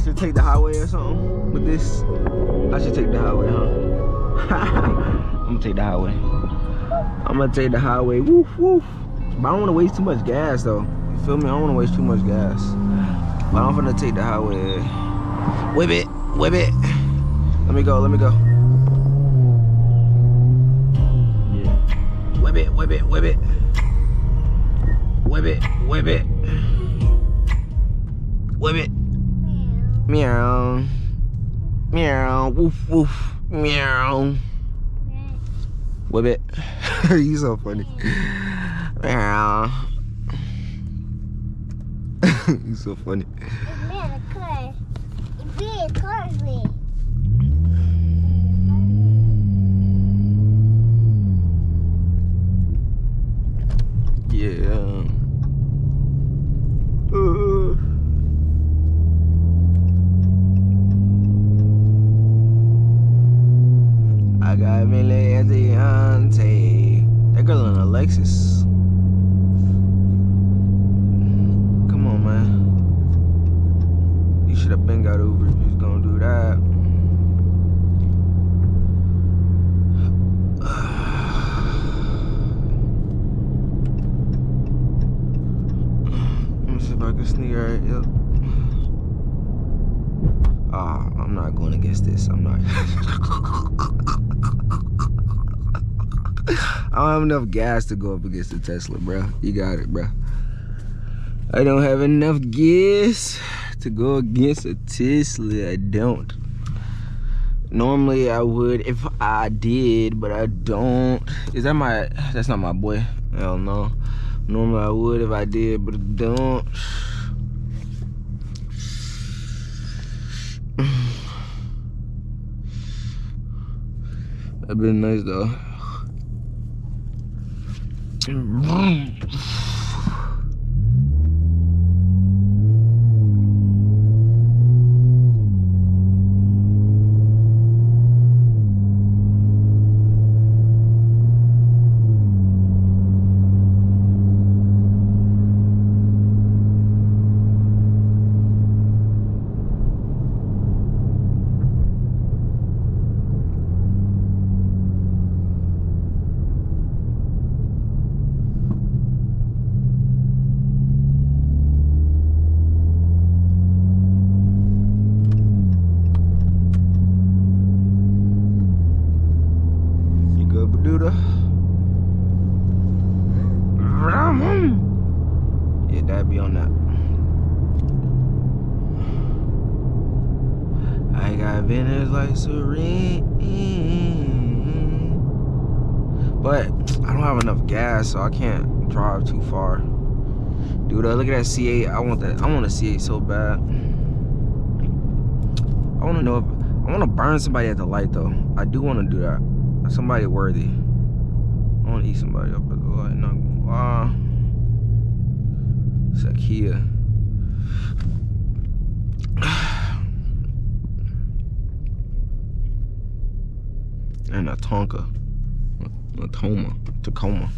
should take the highway or something with this. I should take the highway, huh? I'm gonna take the highway. I'm gonna take the highway. Woof, woof. But I don't wanna waste too much gas though. You feel me? I don't wanna waste too much gas. But I'm gonna take the highway. Whip it, whip it. Let me go, let me go. Yeah. Whip it, whip it, whip it. Whip it, whip it. Whip it. Meow. Meow. Woof, woof. Meow. Whip it. You so funny. Meow. You so funny. Yeah. I got me lazy auntie. That girl in a Lexus. Come on, man. You should have been got over if you was gonna do that. Let me see if I can sneak right. Yep. I'm not going against this. I'm not. I don't have enough gas to go up against the Tesla, bro. You got it, bro. I don't have enough gas to go against a Tesla. I don't. Normally I would if I did, but I don't. Is that my? That's not my boy. Hell no. Normally I would if I did, but I don't. That'd been nice though. Yeah, that'd be on that. I got Venice like serene, but I don't have enough gas, so I can't drive too far. Dude, look at that C8. I want that. I want a C8 so bad. I want to know if I want to burn somebody at the light though. I do want to do that. Somebody worthy. I want to eat somebody up at the light. Not gonna lie. It's a Kia. And a Tonka. A Tacoma.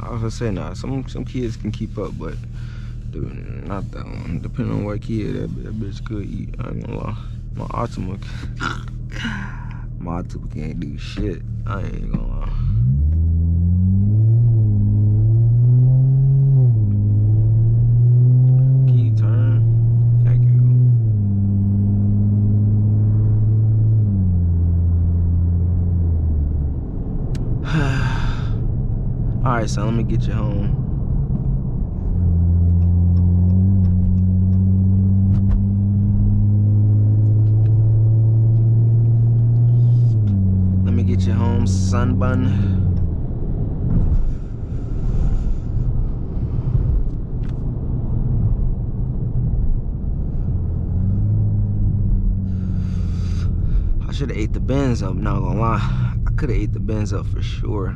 I was gonna say, nah, some kids can keep up, but dude, not that one. Depending on what kid that bitch could eat. I ain't gonna lie. My Optima can't do shit. I ain't gonna lie. Key turn. Thank you. Alright, so let me get you home. Get you home, sunbun. I should have ate the Benz up, not gonna lie. I could have ate the Benz up for sure.